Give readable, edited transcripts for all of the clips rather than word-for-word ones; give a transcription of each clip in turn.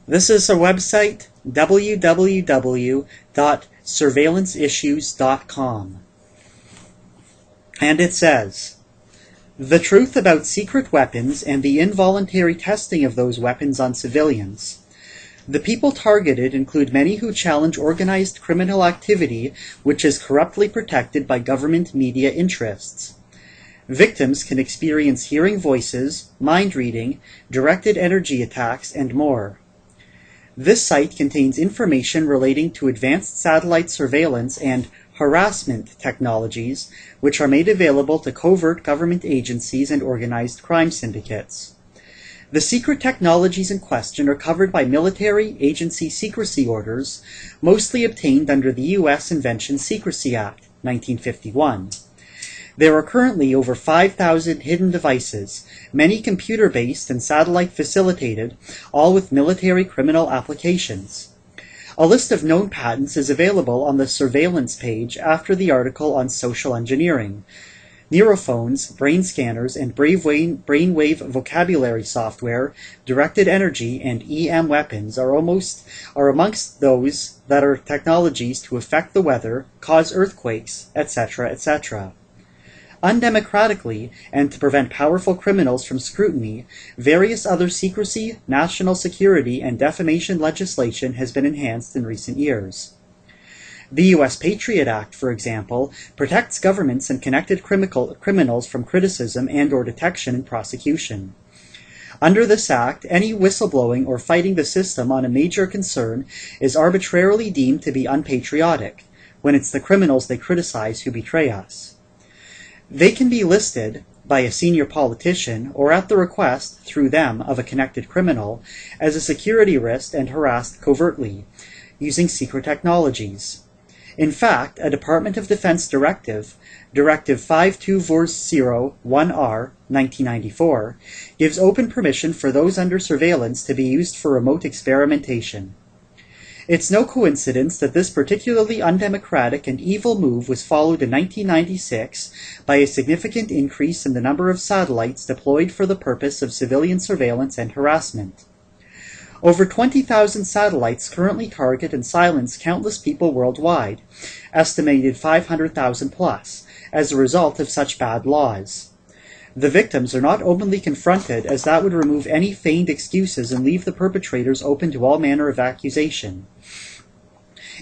This is a website, www.surveillanceissues.com. And it says, "The truth about secret weapons and the involuntary testing of those weapons on civilians. The people targeted include many who challenge organized criminal activity which is corruptly protected by government media interests. Victims can experience hearing voices, mind reading, directed energy attacks, and more. This site contains information relating to advanced satellite surveillance and harassment technologies, which are made available to covert government agencies and organized crime syndicates. The secret technologies in question are covered by military agency secrecy orders, mostly obtained under the U.S. Invention Secrecy Act, 1951. There are currently over 5,000 hidden devices, many computer-based and satellite-facilitated, all with military criminal applications. A list of known patents is available on the surveillance page after the article on social engineering. Neurophones, brain scanners, and brainwave vocabulary software, directed energy, and EM weapons are amongst those that are technologies to affect the weather, cause earthquakes, etc., etc. Undemocratically, and to prevent powerful criminals from scrutiny, various other secrecy, national security, and defamation legislation has been enhanced in recent years. The U.S. Patriot Act, for example, protects governments and connected criminals from criticism and/or detection and prosecution. Under this act, any whistleblowing or fighting the system on a major concern is arbitrarily deemed to be unpatriotic, when it's the criminals they criticize who betray us. They can be listed by a senior politician or at the request, through them, of a connected criminal, as a security risk and harassed covertly, using secret technologies. In fact, a Department of Defense directive, Directive 52401R, 1994, gives open permission for those under surveillance to be used for remote experimentation. It's no coincidence that this particularly undemocratic and evil move was followed in 1996 by a significant increase in the number of satellites deployed for the purpose of civilian surveillance and harassment. Over 20,000 satellites currently target and silence countless people worldwide, estimated 500,000 plus, as a result of such bad laws. The victims are not openly confronted, as that would remove any feigned excuses and leave the perpetrators open to all manner of accusation.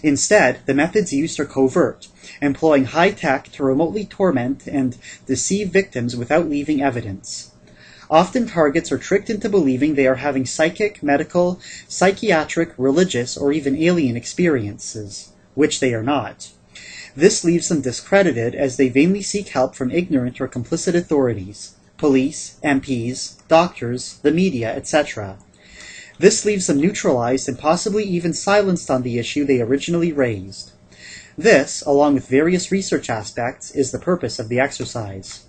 Instead, the methods used are covert, employing high tech to remotely torment and deceive victims without leaving evidence. Often targets are tricked into believing they are having psychic, medical, psychiatric, religious, or even alien experiences, which they are not. This leaves them discredited as they vainly seek help from ignorant or complicit authorities, police, MPs, doctors, the media, etc. This leaves them neutralized and possibly even silenced on the issue they originally raised. This, along with various research aspects, is the purpose of the exercise.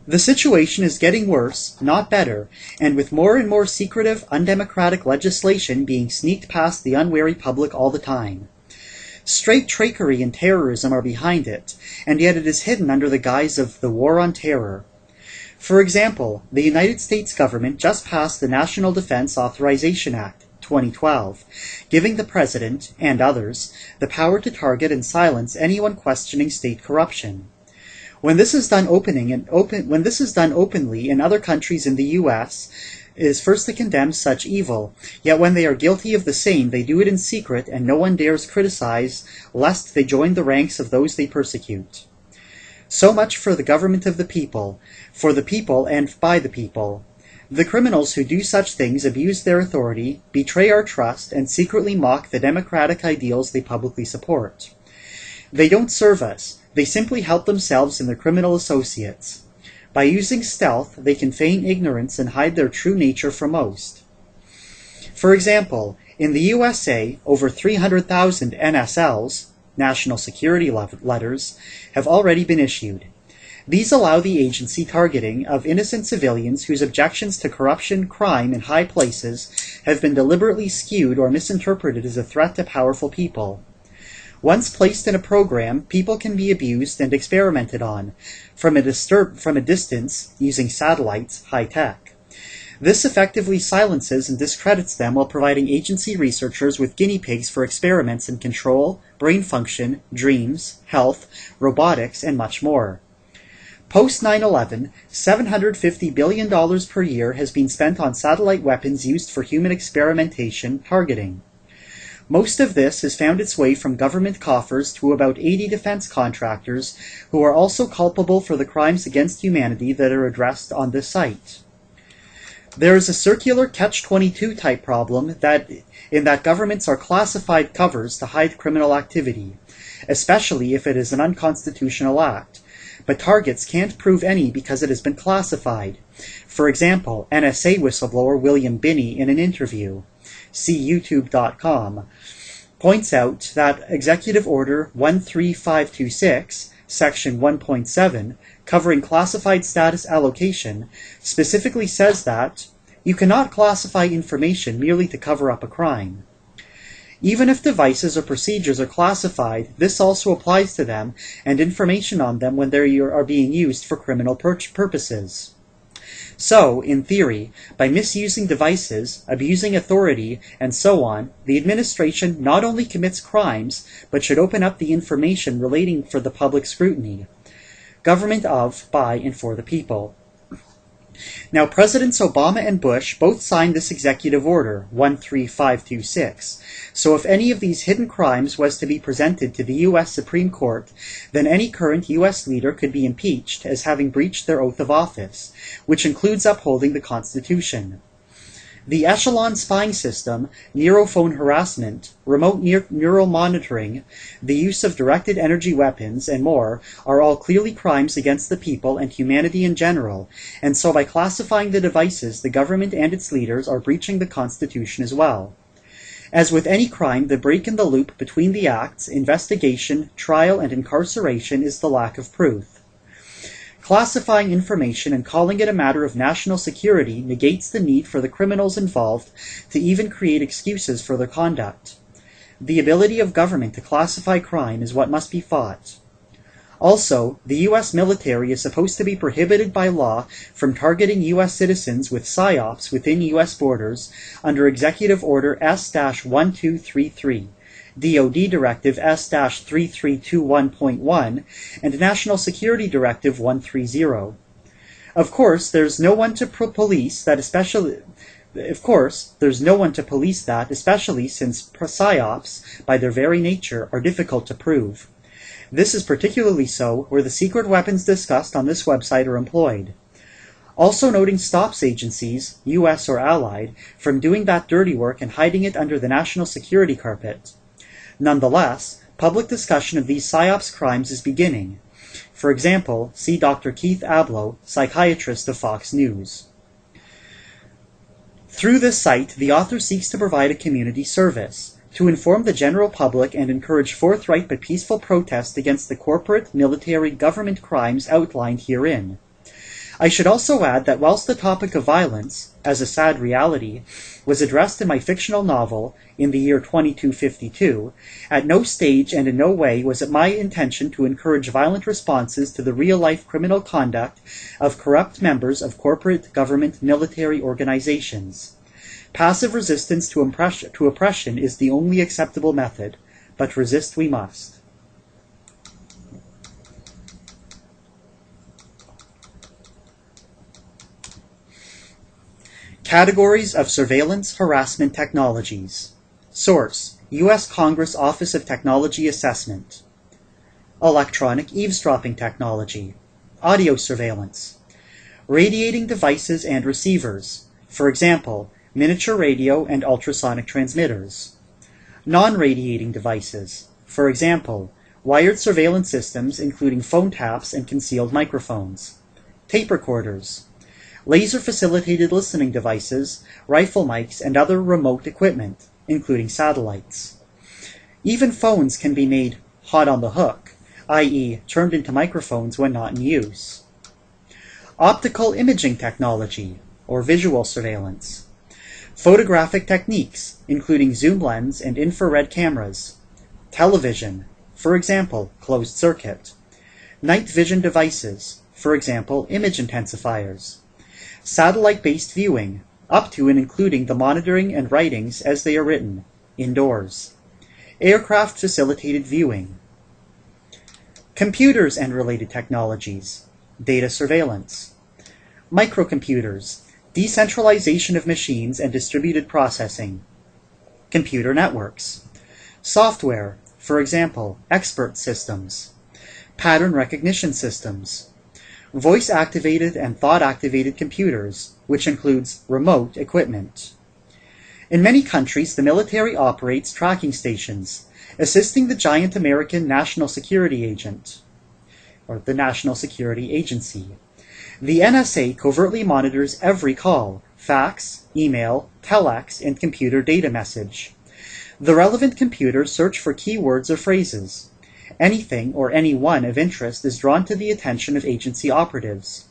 The situation is getting worse, not better, and with more and more secretive, undemocratic legislation being sneaked past the unwary public all the time. Straight trickery and terrorism are behind it, and yet it is hidden under the guise of the War on Terror. For example, the United States government just passed the National Defense Authorization Act, 2012, giving the President, and others, the power to target and silence anyone questioning state corruption. When this is done openly in other countries in the U.S., it is first to condemn such evil, yet when they are guilty of the same, they do it in secret, and no one dares criticize, lest they join the ranks of those they persecute. So much for the government of the people, for the people and by the people. The criminals who do such things abuse their authority, betray our trust, and secretly mock the democratic ideals they publicly support. They don't serve us. They simply help themselves and their criminal associates. By using stealth, they can feign ignorance and hide their true nature from most. For example, in the USA, over 300,000 NSLs, National Security Letters, have already been issued. These allow the agency targeting of innocent civilians whose objections to corruption, crime, in high places have been deliberately skewed or misinterpreted as a threat to powerful people. Once placed in a program, people can be abused and experimented on, from a distance, using satellites, high tech. This effectively silences and discredits them while providing agency researchers with guinea pigs for experiments in control, brain function, dreams, health, robotics, and much more. Post 9/11, $750 billion per year has been spent on satellite weapons used for human experimentation targeting. Most of this has found its way from government coffers to about 80 defense contractors who are also culpable for the crimes against humanity that are addressed on this site. There is a circular catch-22 type problem in that governments are classified covers to hide criminal activity, especially if it is an unconstitutional act. But targets can't prove any because it has been classified. For example, NSA whistleblower William Binney in an interview, see youtube.com, points out that Executive Order 13526, Section 1.7, covering classified status allocation, specifically says that you cannot classify information merely to cover up a crime. Even if devices or procedures are classified, this also applies to them and information on them when they are being used for criminal purposes. So, in theory, by misusing devices, abusing authority, and so on, the administration not only commits crimes, but should open up the information relating for the public scrutiny. Government of, by, and for the people. Now, Presidents Obama and Bush both signed this executive order, 13526, so if any of these hidden crimes was to be presented to the U.S. Supreme Court, then any current U.S. leader could be impeached as having breached their oath of office, which includes upholding the Constitution. The echelon spying system, neurophone harassment, remote neural monitoring, the use of directed energy weapons, and more are all clearly crimes against the people and humanity in general, and so by classifying the devices, the government and its leaders are breaching the Constitution as well. As with any crime, the break in the loop between the acts, investigation, trial, and incarceration is the lack of proof. Classifying information and calling it a matter of national security negates the need for the criminals involved to even create excuses for their conduct. The ability of government to classify crime is what must be fought. Also, the U.S. military is supposed to be prohibited by law from targeting U.S. citizens with PSYOPs within U.S. borders under Executive Order S-1233. DoD Directive S-3321.1, and National Security Directive 130. Of course, there's no one to police that, especially since PSYOPs, by their very nature, are difficult to prove. This is particularly so where the secret weapons discussed on this website are employed. Also noting stops agencies, U.S. or allied, from doing that dirty work and hiding it under the national security carpet. Nonetheless, public discussion of these PSYOPs crimes is beginning. For example, see Dr. Keith Ablow, psychiatrist of Fox News. Through this site, the author seeks to provide a community service, to inform the general public and encourage forthright but peaceful protest against the corporate, military, government crimes outlined herein. I should also add that whilst the topic of violence, as a sad reality, was addressed in my fictional novel in the year 2252, at no stage and in no way was it my intention to encourage violent responses to the real-life criminal conduct of corrupt members of corporate, government, military organizations. Passive resistance to oppression is the only acceptable method, but resist we must. Categories of Surveillance Harassment Technologies. Source: U.S. Congress Office of Technology Assessment. Electronic eavesdropping technology. Audio surveillance. Radiating devices and receivers. For example, miniature radio and ultrasonic transmitters. Non-radiating devices. For example, wired surveillance systems including phone taps and concealed microphones. Tape recorders. Laser-facilitated listening devices, rifle mics, and other remote equipment, including satellites. Even phones can be made hot on the hook, i.e. turned into microphones when not in use. Optical imaging technology, or visual surveillance. Photographic techniques, including zoom lens and infrared cameras. Television, for example, closed circuit. Night vision devices, for example, image intensifiers. satellite-based viewing, up to and including the monitoring and writings as they are written, indoors, aircraft-facilitated viewing, computers and related technologies, data surveillance, microcomputers, decentralization of machines and distributed processing, computer networks, software, for example, expert systems, pattern recognition systems, voice-activated and thought-activated computers, which includes remote equipment. In many countries, the military operates tracking stations, assisting the giant American National Security Agent, or the National Security Agency. The NSA covertly monitors every call, fax, email, telex, and computer data message. The relevant computers search for keywords or phrases. Anything or anyone of interest is drawn to the attention of agency operatives.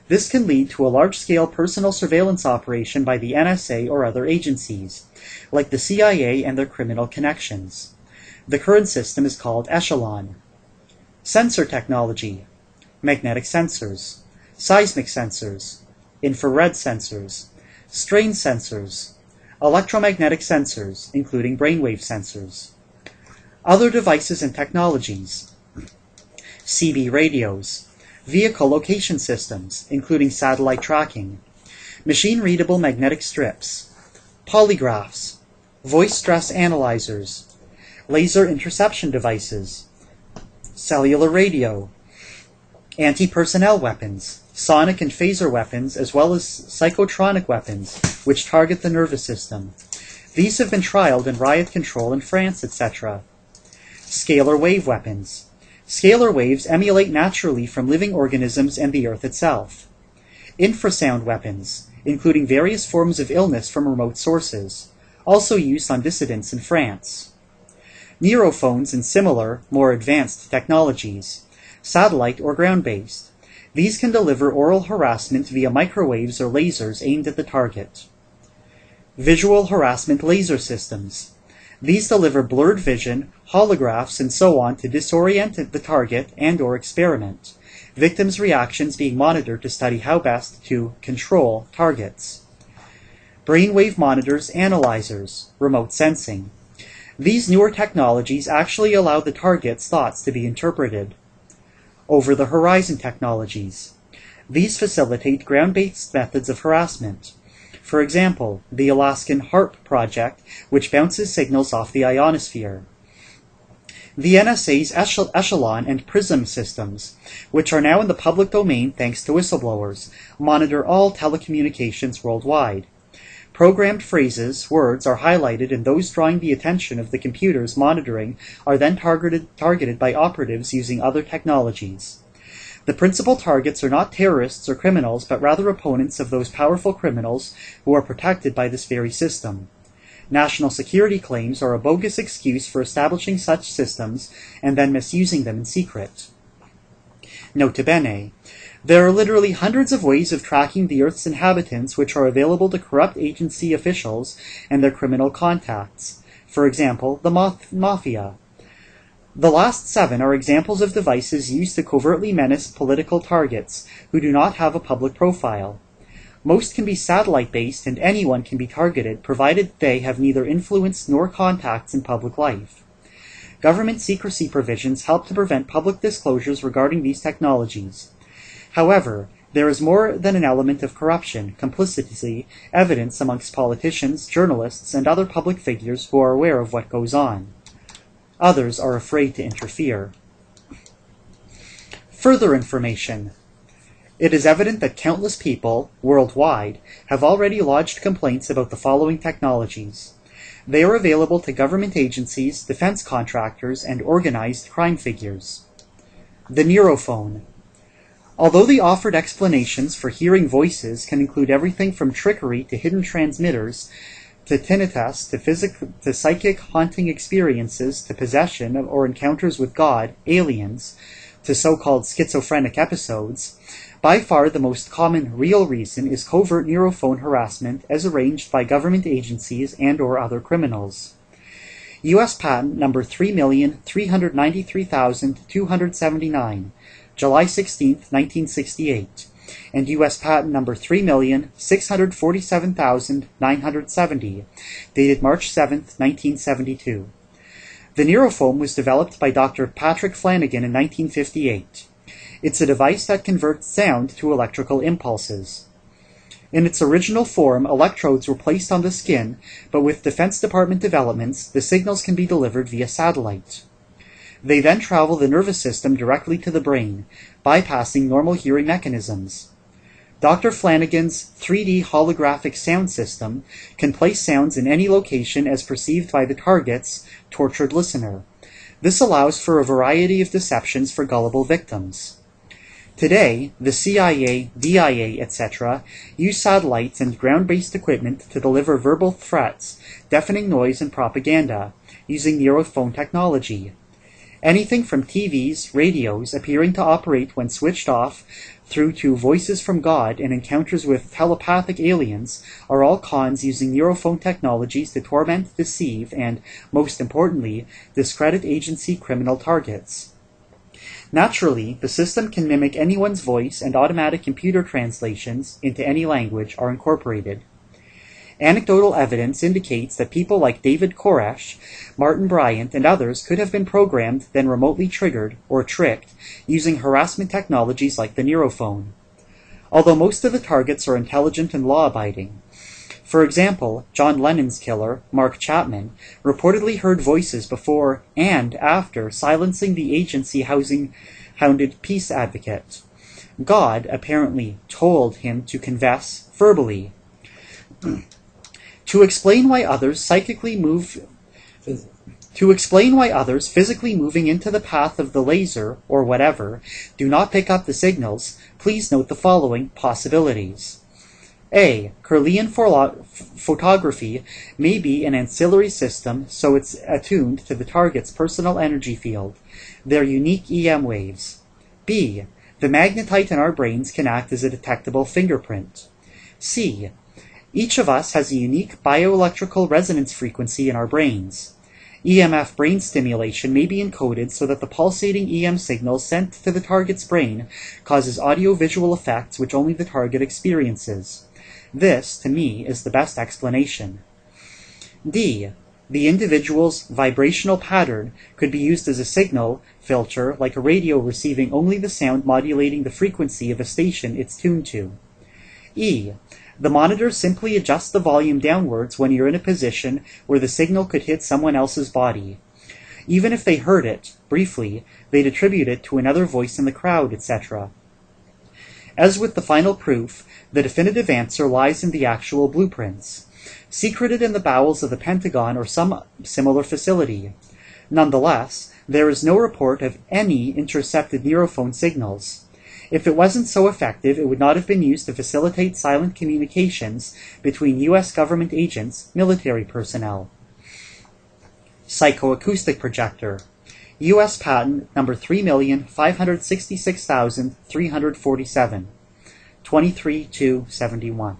This can lead to a large-scale personal surveillance operation by the NSA or other agencies, like the CIA and their criminal connections. The current system is called Echelon. Sensor technology, magnetic sensors, seismic sensors, infrared sensors, strain sensors, electromagnetic sensors, including brainwave sensors. Other devices and technologies, CB radios, vehicle location systems, including satellite tracking, machine-readable magnetic strips, polygraphs, voice stress analyzers, laser interception devices, cellular radio, anti-personnel weapons, sonic and phaser weapons, as well as psychotronic weapons, which target the nervous system. These have been trialed in riot control in France, etc. Scalar wave weapons. Scalar waves emulate naturally from living organisms and the Earth itself. Infrasound weapons, including various forms of illness from remote sources, also used on dissidents in France. Neurophones and similar, more advanced technologies, satellite or ground-based. These can deliver oral harassment via microwaves or lasers aimed at the target. Visual harassment laser systems. These deliver blurred vision, holographs, and so on to disorient the target and/or experiment, victims' reactions being monitored to study how best to control targets. Brainwave monitors, analyzers, remote sensing. These newer technologies actually allow the target's thoughts to be interpreted. Over-the-horizon technologies. These facilitate ground-based methods of harassment. For example, the Alaskan HARP project, which bounces signals off the ionosphere. The NSA's Echelon and PRISM systems, which are now in the public domain thanks to whistleblowers, monitor all telecommunications worldwide. Programmed phrases, words, are highlighted, and those drawing the attention of the computers monitoring are then targeted by operatives using other technologies. The principal targets are not terrorists or criminals, but rather opponents of those powerful criminals who are protected by this very system. National security claims are a bogus excuse for establishing such systems and then misusing them in secret. Nota bene. There are literally hundreds of ways of tracking the Earth's inhabitants which are available to corrupt agency officials and their criminal contacts. For example, the Mafia. The last 7 are examples of devices used to covertly menace political targets who do not have a public profile. Most can be satellite-based, and anyone can be targeted, provided they have neither influence nor contacts in public life. Government secrecy provisions help to prevent public disclosures regarding these technologies. However, there is more than an element of corruption, complicity, evidence amongst politicians, journalists, and other public figures who are aware of what goes on. Others are afraid to interfere. Further information. It is evident that countless people, worldwide, have already lodged complaints about the following technologies. They are available to government agencies, defense contractors, and organized crime figures. The neurophone. Although the offered explanations for hearing voices can include everything from trickery to hidden transmitters, to tinnitus, to psychic haunting experiences, to possession or encounters with God, aliens, to so-called schizophrenic episodes, by far the most common real reason is covert neurophone harassment as arranged by government agencies and/or other criminals. U.S. Patent number 3,393,279, July 16, 1968, and U.S. patent number 3,647,970, dated March 7, 1972. The Neurofoam was developed by Dr. Patrick Flanagan in 1958. It's a device that converts sound to electrical impulses. In its original form, electrodes were placed on the skin, but with Defense Department developments, the signals can be delivered via satellite. They then travel the nervous system directly to the brain, bypassing normal hearing mechanisms. Dr. Flanagan's 3D holographic sound system can place sounds in any location as perceived by the target's tortured listener. This allows for a variety of deceptions for gullible victims. Today, the CIA, DIA, etc. use satellites and ground-based equipment to deliver verbal threats, deafening noise, and propaganda, using Neurophone technology. Anything from TVs, radios appearing to operate when switched off, through to voices from God and encounters with telepathic aliens are all cons using Neurophone technologies to torment, deceive, and, most importantly, discredit agency criminal targets. Naturally, the system can mimic anyone's voice, and automatic computer translations into any language are incorporated. Anecdotal evidence indicates that people like David Koresh, Martin Bryant, and others could have been programmed, then remotely triggered, or tricked, using harassment technologies like the Neurophone. Although most of the targets are intelligent and law-abiding. For example, John Lennon's killer, Mark Chapman, reportedly heard voices before and after silencing the agency-hounded peace advocate. God apparently told him to confess verbally. To explain why others physically moving into the path of the laser, or whatever, do not pick up the signals, please note the following possibilities. A. Kirlian photography may be an ancillary system, so it's attuned to the target's personal energy field, their unique EM waves. B. The magnetite in our brains can act as a detectable fingerprint. C. Each of us has a unique bioelectrical resonance frequency in our brains. EMF brain stimulation may be encoded so that the pulsating EM signal sent to the target's brain causes audio-visual effects which only the target experiences. This, to me, is the best explanation. D. The individual's vibrational pattern could be used as a signal filter, like a radio receiving only the sound modulating the frequency of a station it's tuned to. E. The monitor simply adjusts the volume downwards when you're in a position where the signal could hit someone else's body. Even if they heard it, briefly, they'd attribute it to another voice in the crowd, etc. As with the final proof, the definitive answer lies in the actual blueprints, secreted in the bowels of the Pentagon or some similar facility. Nonetheless, there is no report of any intercepted Neurophone signals. If it wasn't so effective, it would not have been used to facilitate silent communications between U.S. government agents, military personnel. Psychoacoustic projector. U.S. patent number 3,566,347, 23-271.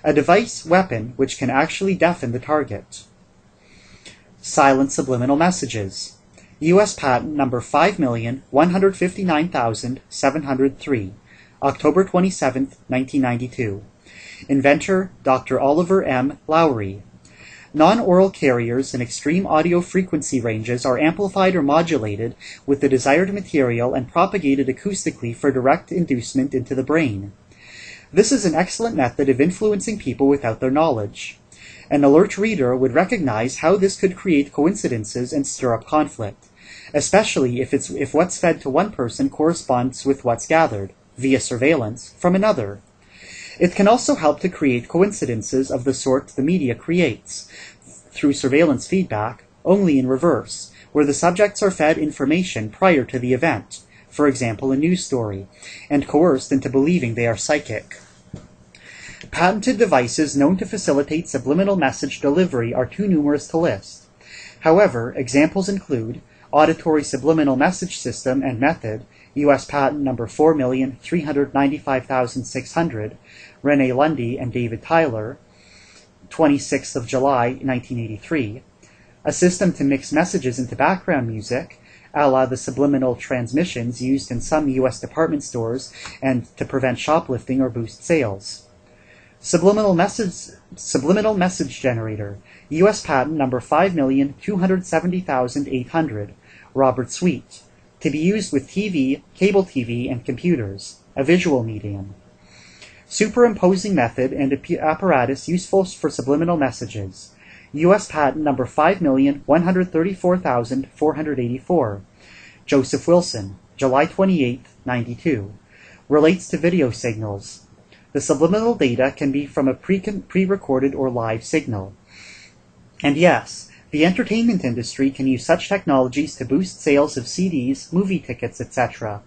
A device weapon which can actually deafen the target. Silent subliminal messages. U.S. patent number 5,159,703, October 27, 1992. Inventor Dr. Oliver M. Lowry. Non-oral carriers in extreme audio frequency ranges are amplified or modulated with the desired material and propagated acoustically for direct inducement into the brain. This is an excellent method of influencing people without their knowledge. An alert reader would recognize how this could create coincidences and stir up conflict, especially if what's fed to one person corresponds with what's gathered, via surveillance, from another. It can also help to create coincidences of the sort the media creates, through surveillance feedback, only in reverse, where the subjects are fed information prior to the event, for example a news story, and coerced into believing they are psychic. Patented devices known to facilitate subliminal message delivery are too numerous to list. However, examples include Auditory Subliminal Message System and Method, U.S. patent number 4,395,600, Rene Lundy and David Tyler, 26th of July, 1983. A system to mix messages into background music, a la the subliminal transmissions used in some U.S. department stores and to prevent shoplifting or boost sales. Subliminal message generator, U.S. patent number 5,270,800, Robert Sweet, to be used with TV, cable TV, and computers, a visual medium. Superimposing method and apparatus useful for subliminal messages, U.S. patent number 5,134,484, Joseph Wilson, July 28, 92, relates to video signals. The subliminal data can be from a pre-recorded or live signal. And yes, the entertainment industry can use such technologies to boost sales of CDs, movie tickets, etc.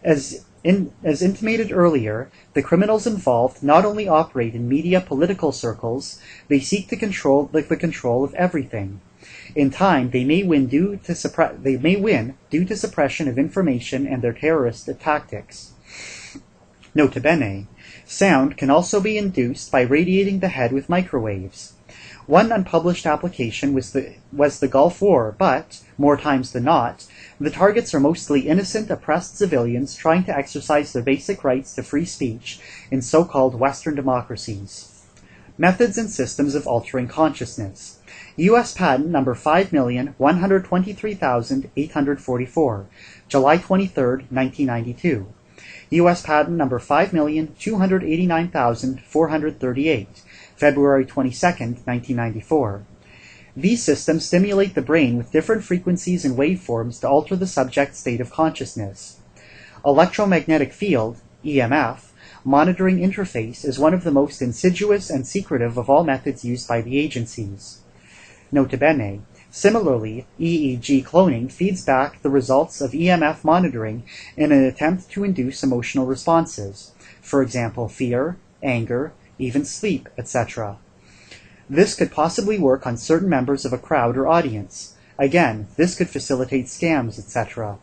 As intimated earlier, the criminals involved not only operate in media political circles, they seek to control the control of everything. In time, they may win due to suppression of information and their terrorist tactics. Nota bene, sound can also be induced by radiating the head with microwaves. One unpublished application was the Gulf War, but, more times than not, the targets are mostly innocent, oppressed civilians trying to exercise their basic rights to free speech in so-called Western democracies. Methods and systems of altering consciousness. U.S. patent number 5,123,844, July 23, 1992. U.S. patent number 5,289,438, February 22, 1994. These systems stimulate the brain with different frequencies and waveforms to alter the subject's state of consciousness. Electromagnetic field, EMF, monitoring interface is one of the most insidious and secretive of all methods used by the agencies. Nota bene, similarly, EEG cloning feeds back the results of EMF monitoring in an attempt to induce emotional responses, for example, fear, anger, even sleep, etc. This could possibly work on certain members of a crowd or audience. Again, this could facilitate scams, etc.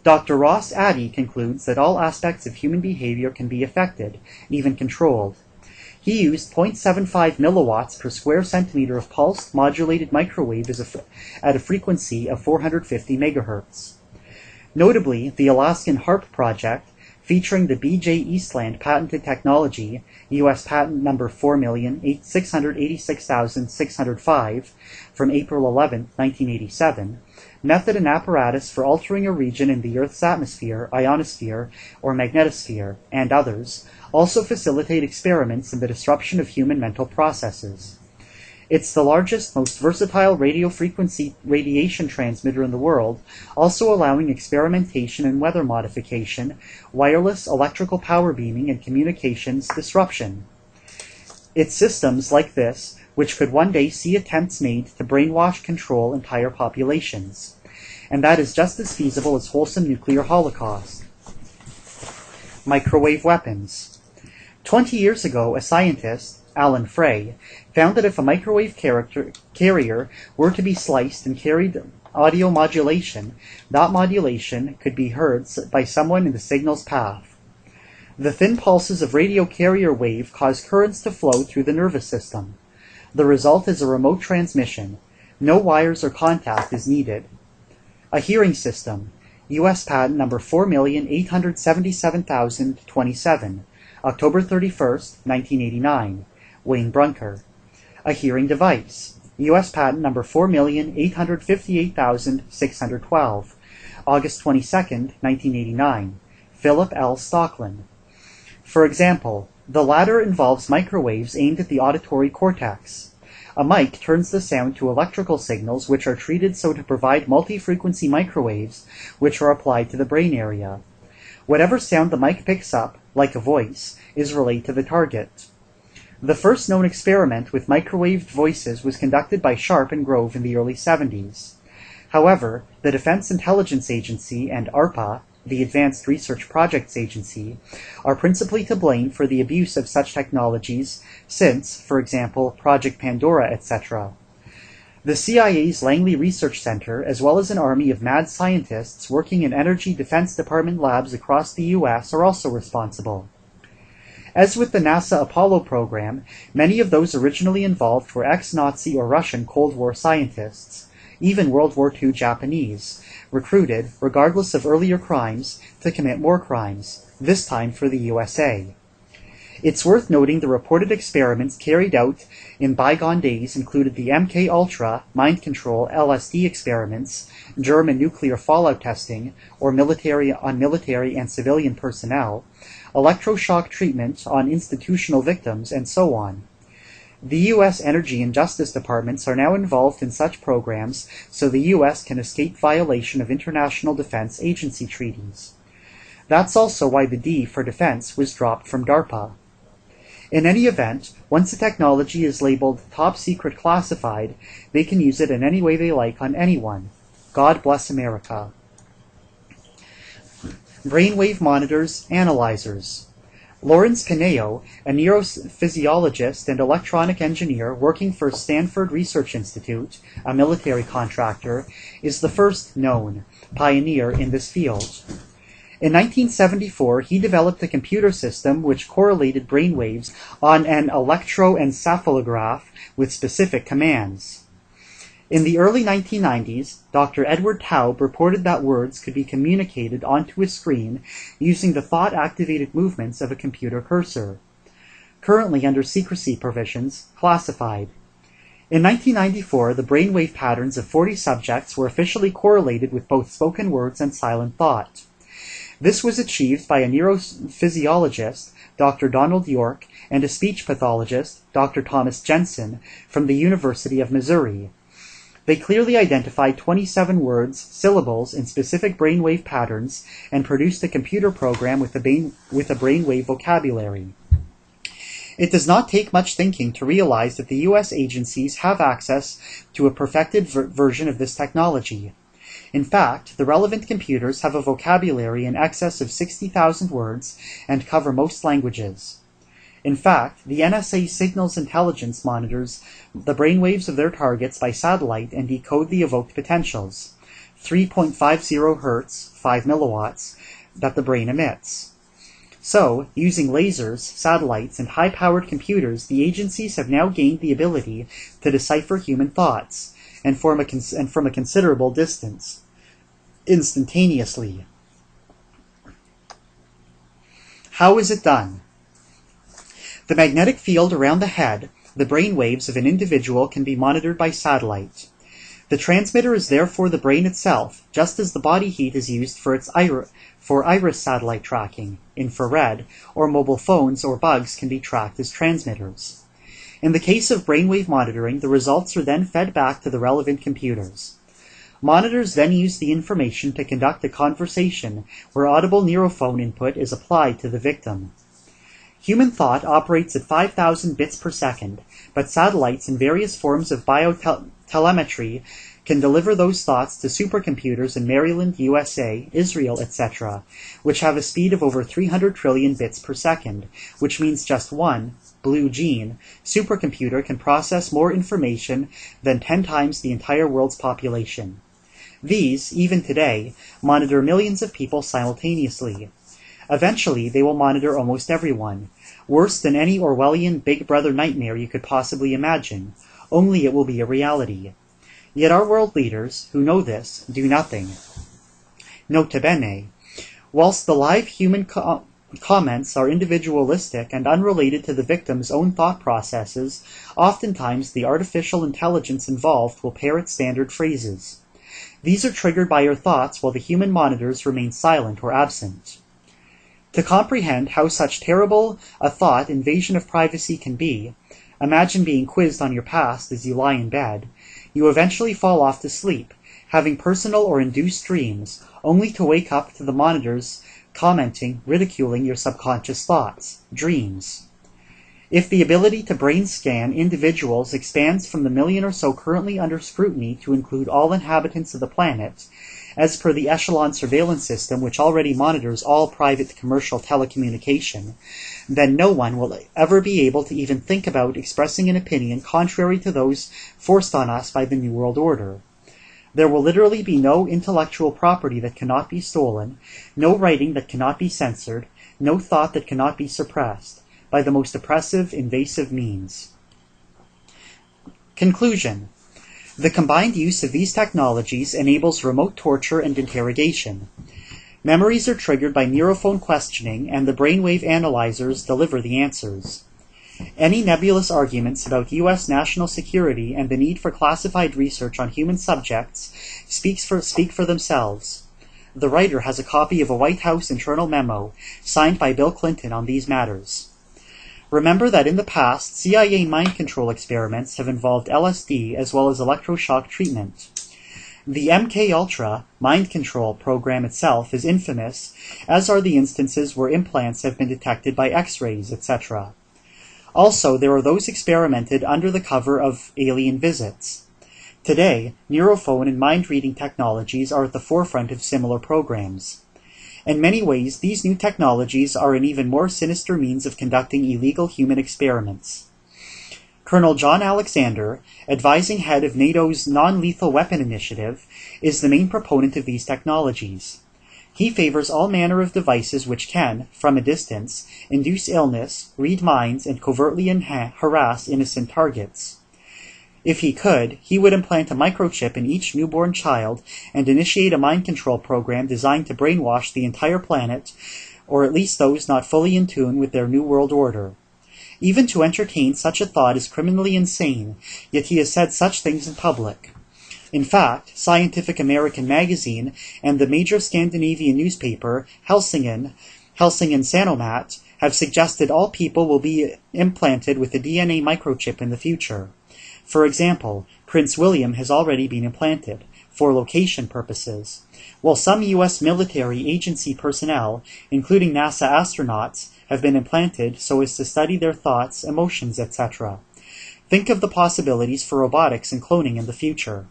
Dr. Ross Addy concludes that all aspects of human behavior can be affected, even controlled. He used 0.75 milliwatts per square centimeter of pulsed modulated microwave at a frequency of 450 megahertz. Notably, the Alaskan HARP project, featuring the B.J. Eastland patented technology, U.S. patent number 4,686,605, from April 11, 1987, method and apparatus for altering a region in the Earth's atmosphere, ionosphere, or magnetosphere, and others, also facilitate experiments in the disruption of human mental processes. It's the largest, most versatile radio frequency radiation transmitter in the world, also allowing experimentation in weather modification, wireless electrical power beaming, and communications disruption. It's systems like this which could one day see attempts made to brainwash control entire populations. And that is just as feasible as wholesome nuclear holocaust. Microwave weapons. 20 years ago, a scientist, Alan Frey, found that if a microwave carrier were to be sliced and carried audio modulation, that modulation could be heard by someone in the signal's path. The thin pulses of radio carrier wave cause currents to flow through the nervous system. The result is a remote transmission. No wires or contact is needed. A hearing system, U.S. patent number 4,877,027, October 31, 1989. Wayne Brunker. A hearing device, U.S. patent number 4,858,612, August 22, 1989. Philip L. Stocklin. For example, the latter involves microwaves aimed at the auditory cortex. A mic turns the sound to electrical signals which are treated so to provide multi-frequency microwaves which are applied to the brain area. Whatever sound the mic picks up, like a voice, is relayed to the target. The first known experiment with microwaved voices was conducted by Sharp and Grove in the early 70s. However, the Defense Intelligence Agency and ARPA, the Advanced Research Projects Agency, are principally to blame for the abuse of such technologies since, for example, Project Pandora, etc. The CIA's Langley Research Center, as well as an army of mad scientists working in Energy Defense Department labs across the U.S., are also responsible. As with the NASA Apollo program, many of those originally involved were ex-Nazi or Russian Cold War scientists. even World War II Japanese, recruited, regardless of earlier crimes, to commit more crimes, this time for the USA. It's worth noting the reported experiments carried out in bygone days included the MK-Ultra, mind control, LSD experiments, German nuclear fallout testing, or military and civilian personnel, electroshock treatment on institutional victims, and so on. The U.S. Energy and Justice Departments are now involved in such programs so the U.S. can escape violation of International Defense Agency treaties. That's also why the D for defense was dropped from DARPA. In any event, once the technology is labeled top secret classified, they can use it in any way they like on anyone. God bless America. Brainwave monitors, analyzers. Lawrence Pineo, a neurophysiologist and electronic engineer working for Stanford Research Institute, a military contractor, is the first known pioneer in this field. In 1974, he developed a computer system which correlated brainwaves on an electroencephalograph with specific commands. In the early 1990s, Dr. Edward Taub reported that words could be communicated onto a screen using the thought-activated movements of a computer cursor. Currently under secrecy provisions, classified. In 1994, the brainwave patterns of 40 subjects were officially correlated with both spoken words and silent thought. This was achieved by a neurophysiologist, Dr. Donald York, and a speech pathologist, Dr. Thomas Jensen, from the University of Missouri. They clearly identified 27 words, syllables, in specific brainwave patterns and produced a computer program with a brainwave vocabulary. It does not take much thinking to realize that the U.S. agencies have access to a perfected version of this technology. In fact, the relevant computers have a vocabulary in excess of 60,000 words and cover most languages. In fact, the NSA Signals Intelligence monitors the brainwaves of their targets by satellite and decode the evoked potentials, 3.50 Hz, 5 milliwatts, that the brain emits. So, using lasers, satellites, and high-powered computers, the agencies have now gained the ability to decipher human thoughts, and from a considerable distance, instantaneously. How is it done? The magnetic field around the head, the brain waves of an individual, can be monitored by satellite. The transmitter is therefore the brain itself, just as the body heat is used for iris satellite tracking, infrared, or mobile phones or bugs can be tracked as transmitters. In the case of brainwave monitoring, the results are then fed back to the relevant computers. Monitors then use the information to conduct a conversation where audible neurophone input is applied to the victim. Human thought operates at 5,000 bits per second, but satellites and various forms of biotelemetry can deliver those thoughts to supercomputers in Maryland, USA, Israel, etc., which have a speed of over 300 trillion bits per second, which means just one, Blue Gene, supercomputer can process more information than 10 times the entire world's population. These, even today, monitor millions of people simultaneously. Eventually, they will monitor almost everyone, worse than any Orwellian Big Brother nightmare you could possibly imagine, only it will be a reality. Yet our world leaders, who know this, do nothing. Nota bene, whilst the live human comments are individualistic and unrelated to the victim's own thought processes, oftentimes the artificial intelligence involved will parrot standard phrases. These are triggered by your thoughts while the human monitors remain silent or absent. To comprehend how such terrible a thought invasion of privacy can be, imagine being quizzed on your past as you lie in bed. You eventually fall off to sleep, having personal or induced dreams, only to wake up to the monitors commenting, ridiculing your subconscious thoughts, dreams. If the ability to brain scan individuals expands from the million or so currently under scrutiny to include all inhabitants of the planet, as per the Echelon surveillance system which already monitors all private commercial telecommunication, then no one will ever be able to even think about expressing an opinion contrary to those forced on us by the New World Order. There will literally be no intellectual property that cannot be stolen, no writing that cannot be censored, no thought that cannot be suppressed, by the most oppressive, invasive means. Conclusion. The combined use of these technologies enables remote torture and interrogation. Memories are triggered by neurophone questioning, and the brainwave analyzers deliver the answers. Any nebulous arguments about U.S. national security and the need for classified research on human subjects speak for themselves. The writer has a copy of a White House internal memo signed by Bill Clinton on these matters. Remember that in the past, CIA mind control experiments have involved LSD as well as electroshock treatment. The MKUltra mind control program itself is infamous, as are the instances where implants have been detected by X-rays, etc. Also, there are those experimented under the cover of alien visits. Today, neurophone and mind-reading technologies are at the forefront of similar programs. In many ways, these new technologies are an even more sinister means of conducting illegal human experiments. Colonel John Alexander, advising head of NATO's non-lethal weapon initiative, is the main proponent of these technologies. He favors all manner of devices which can, from a distance, induce illness, read minds, and covertly harass innocent targets. If he could, he would implant a microchip in each newborn child and initiate a mind control program designed to brainwash the entire planet, or at least those not fully in tune with their new world order. Even to entertain such a thought is criminally insane, yet he has said such things in public. In fact, Scientific American magazine and the major Scandinavian newspaper, Helsingin Sanomat, have suggested all people will be implanted with a DNA microchip in the future. For example, Prince William has already been implanted, for location purposes, while some U.S. military agency personnel, including NASA astronauts, have been implanted so as to study their thoughts, emotions, etc. Think of the possibilities for robotics and cloning in the future.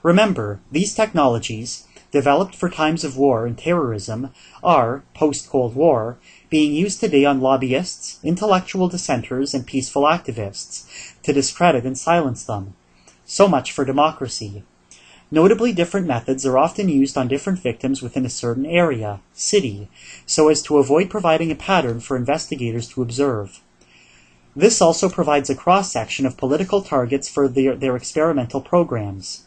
Remember, these technologies, developed for times of war and terrorism, are, post-Cold War, being used today on lobbyists, intellectual dissenters, and peaceful activists, to discredit and silence them. So much for democracy. Notably different methods are often used on different victims within a certain area, city, so as to avoid providing a pattern for investigators to observe. This also provides a cross-section of political targets for their experimental programs.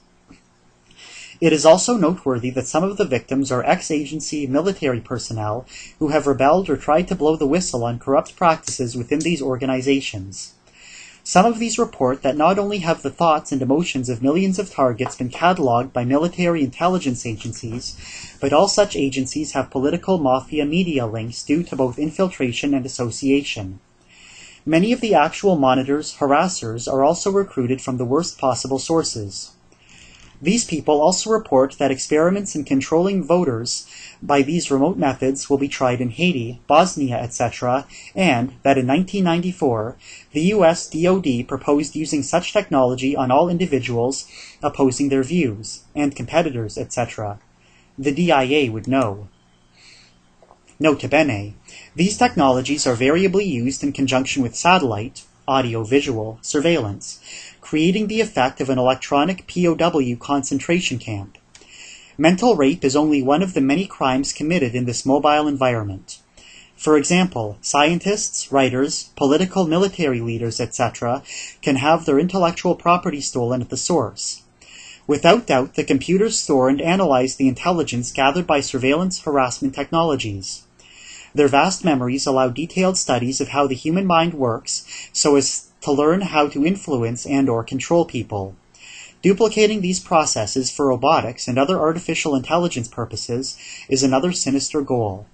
It is also noteworthy that some of the victims are ex-agency military personnel who have rebelled or tried to blow the whistle on corrupt practices within these organizations. Some of these report that not only have the thoughts and emotions of millions of targets been catalogued by military intelligence agencies, but all such agencies have political mafia media links due to both infiltration and association. Many of the actual monitors, harassers, are also recruited from the worst possible sources. These people also report that experiments in controlling voters by these remote methods will be tried in Haiti, Bosnia, etc., and that in 1994, the US DoD proposed using such technology on all individuals opposing their views, and competitors, etc. The DIA would know. Nota bene, these technologies are variably used in conjunction with satellite, audio-visual, surveillance, creating the effect of an electronic POW concentration camp. Mental rape is only one of the many crimes committed in this mobile environment. For example, scientists, writers, political military leaders, etc. can have their intellectual property stolen at the source. Without doubt, the computers store and analyze the intelligence gathered by surveillance harassment technologies. Their vast memories allow detailed studies of how the human mind works so as to learn how to influence and/or control people. Duplicating these processes for robotics and other artificial intelligence purposes is another sinister goal.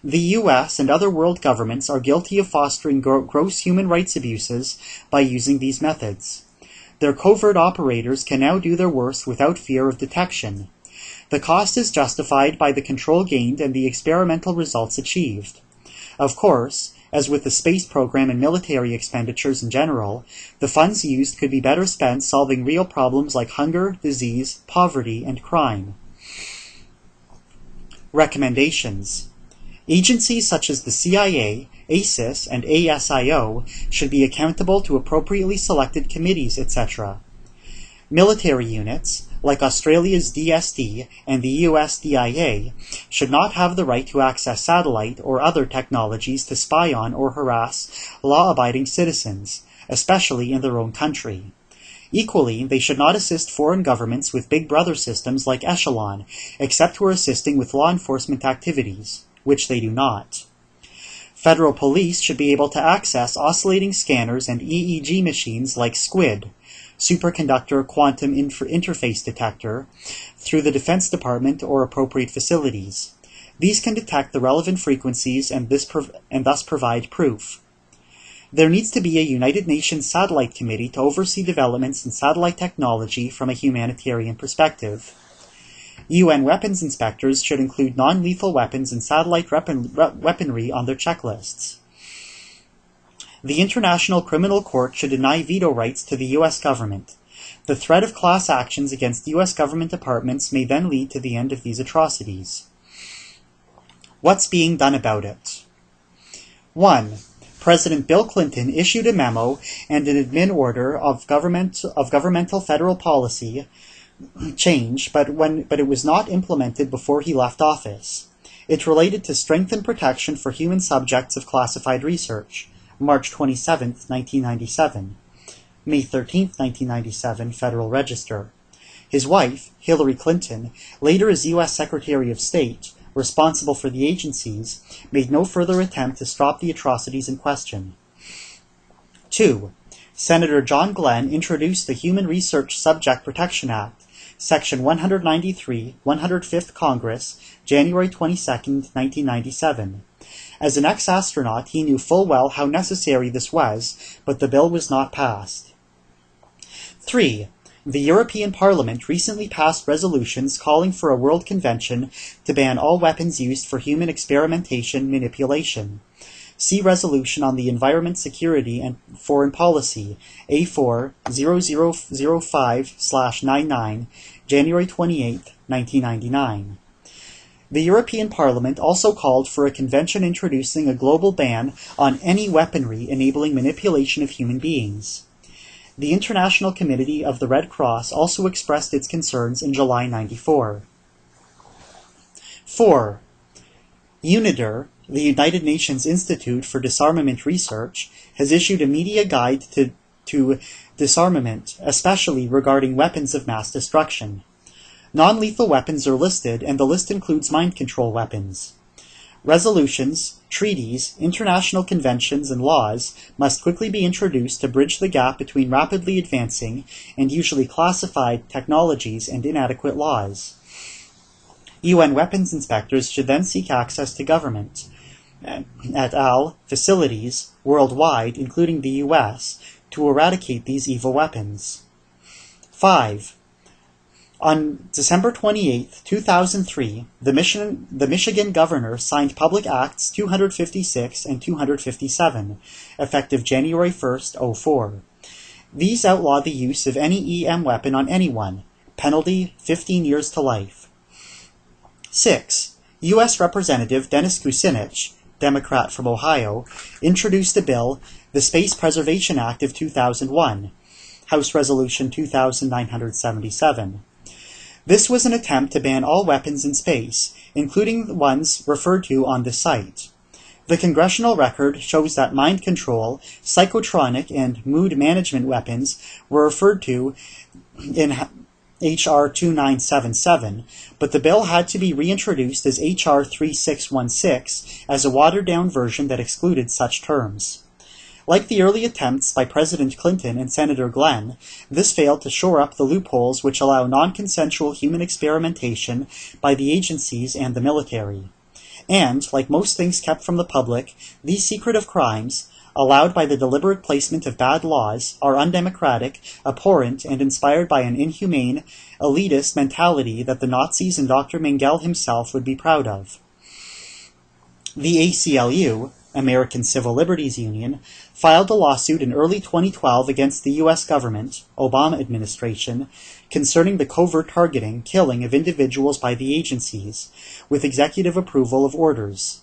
The US and other world governments are guilty of fostering gross human rights abuses by using these methods. Their covert operators can now do their worst without fear of detection. The cost is justified by the control gained and the experimental results achieved. Of course, as with the space program and military expenditures in general, the funds used could be better spent solving real problems like hunger, disease, poverty, and crime. Recommendations. Agencies such as the CIA, ASIS, and ASIO should be accountable to appropriately selected committees, etc. Military units, like Australia's DSD and the US DIA, should not have the right to access satellite or other technologies to spy on or harass law-abiding citizens, especially in their own country. Equally, they should not assist foreign governments with big brother systems like Echelon, except where assisting with law enforcement activities, which they do not. Federal police should be able to access oscillating scanners and EEG machines like SQUID, Superconductor Quantum Interface Detector, through the Defense Department or appropriate facilities. These can detect the relevant frequencies and thus provide proof. There needs to be a United Nations Satellite Committee to oversee developments in satellite technology from a humanitarian perspective. UN weapons inspectors should include non-lethal weapons and satellite weaponry on their checklists. The International Criminal Court should deny veto rights to the U.S. government. The threat of class actions against U.S. government departments may then lead to the end of these atrocities. What's being done about it? 1. President Bill Clinton issued a memo and an admin order of governmental federal policy change, but it was not implemented before he left office. It related to strengthened protection for human subjects of classified research, March 27, 1997. May 13, 1997, Federal Register. His wife, Hillary Clinton, later as U.S. Secretary of State, responsible for the agencies, made no further attempt to stop the atrocities in question. 2. Senator John Glenn introduced the Human Research Subject Protection Act, Section 193, 105th Congress, January 22, 1997. As an ex-astronaut, he knew full well how necessary this was, but the bill was not passed. 3. The European Parliament recently passed resolutions calling for a World Convention to ban all weapons used for human experimentation manipulation. See Resolution on the Environment, Security, and Foreign Policy, A4-0005/99, January 28, 1999. The European Parliament also called for a convention introducing a global ban on any weaponry enabling manipulation of human beings. The International Committee of the Red Cross also expressed its concerns in July 1994. 4. UNIDIR, the United Nations Institute for Disarmament Research, has issued a media guide to disarmament, especially regarding weapons of mass destruction. Non-lethal weapons are listed, and the list includes mind control weapons. Resolutions, treaties, international conventions, and laws must quickly be introduced to bridge the gap between rapidly advancing and usually classified technologies and inadequate laws. UN weapons inspectors should then seek access to government et al. Facilities worldwide, including the US, to eradicate these evil weapons. 5. On December 28, 2003, the Michigan governor signed Public Acts 256 and 257, effective January 1, 2004. These outlaw the use of any EM weapon on anyone, penalty 15 years to life. 6. U.S. Representative Dennis Kucinich, Democrat from Ohio, introduced a bill, the Space Preservation Act of 2001, House Resolution 2977. This was an attempt to ban all weapons in space, including the ones referred to on this site. The congressional record shows that mind control, psychotronic, and mood management weapons were referred to in H.R. 2977, but the bill had to be reintroduced as H.R. 3616 as a watered-down version that excluded such terms. Like the early attempts by President Clinton and Senator Glenn, this failed to shore up the loopholes which allow non-consensual human experimentation by the agencies and the military. And, like most things kept from the public, these secretive crimes, allowed by the deliberate placement of bad laws, are undemocratic, abhorrent, and inspired by an inhumane, elitist mentality that the Nazis and Dr. Mengele himself would be proud of. The ACLU, American Civil Liberties Union, filed a lawsuit in early 2012 against the U.S. government, Obama administration, concerning the covert targeting, killing of individuals by the agencies, with executive approval of orders.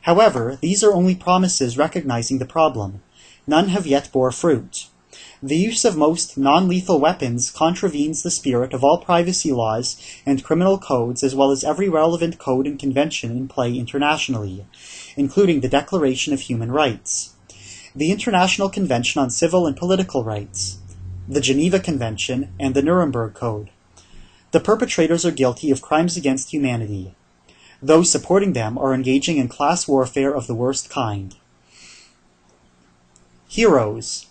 However, these are only promises recognizing the problem. None have yet bore fruit. The use of most non-lethal weapons contravenes the spirit of all privacy laws and criminal codes, as well as every relevant code and convention in play internationally, including the Declaration of Human Rights, the International Convention on Civil and Political Rights, the Geneva Convention, and the Nuremberg Code. The perpetrators are guilty of crimes against humanity. Those supporting them are engaging in class warfare of the worst kind. Heroes.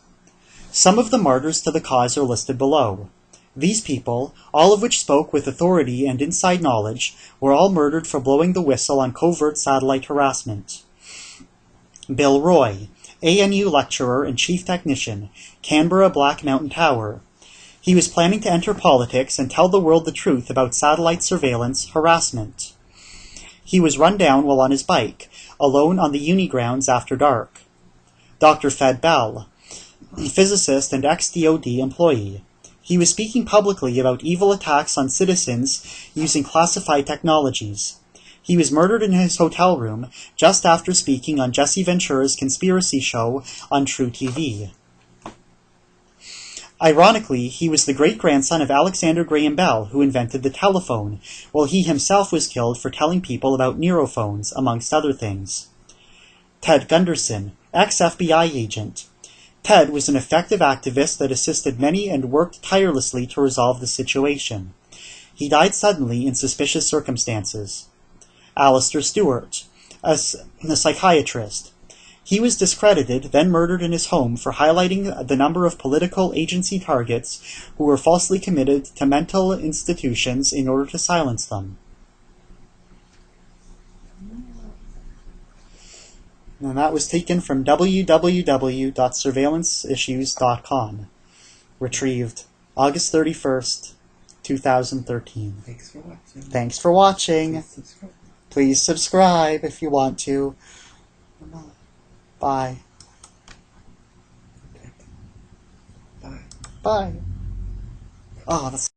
Some of the martyrs to the cause are listed below. These people, all of which spoke with authority and inside knowledge, were all murdered for blowing the whistle on covert satellite harassment. Bill Roy, ANU lecturer and chief technician, Canberra Black Mountain Tower. He was planning to enter politics and tell the world the truth about satellite surveillance harassment. He was run down while on his bike, alone on the uni grounds after dark. Dr. Fed Bell, physicist and ex-DoD employee. He was speaking publicly about evil attacks on citizens using classified technologies. He was murdered in his hotel room just after speaking on Jesse Ventura's conspiracy show on True TV. Ironically, he was the great-grandson of Alexander Graham Bell, who invented the telephone, while he himself was killed for telling people about neurophones, amongst other things. Ted Gunderson, ex-FBI agent. Ted was an effective activist that assisted many and worked tirelessly to resolve the situation. He died suddenly in suspicious circumstances. Alistair Stewart, a psychiatrist. He was discredited, then murdered in his home for highlighting the number of political agency targets who were falsely committed to mental institutions in order to silence them. And that was taken from www.surveillanceissues.com. Retrieved August 31st, 2013. Thanks for watching. Thanks for watching. Please subscribe. Please subscribe if you want to. Bye. Bye. Bye. Oh, that's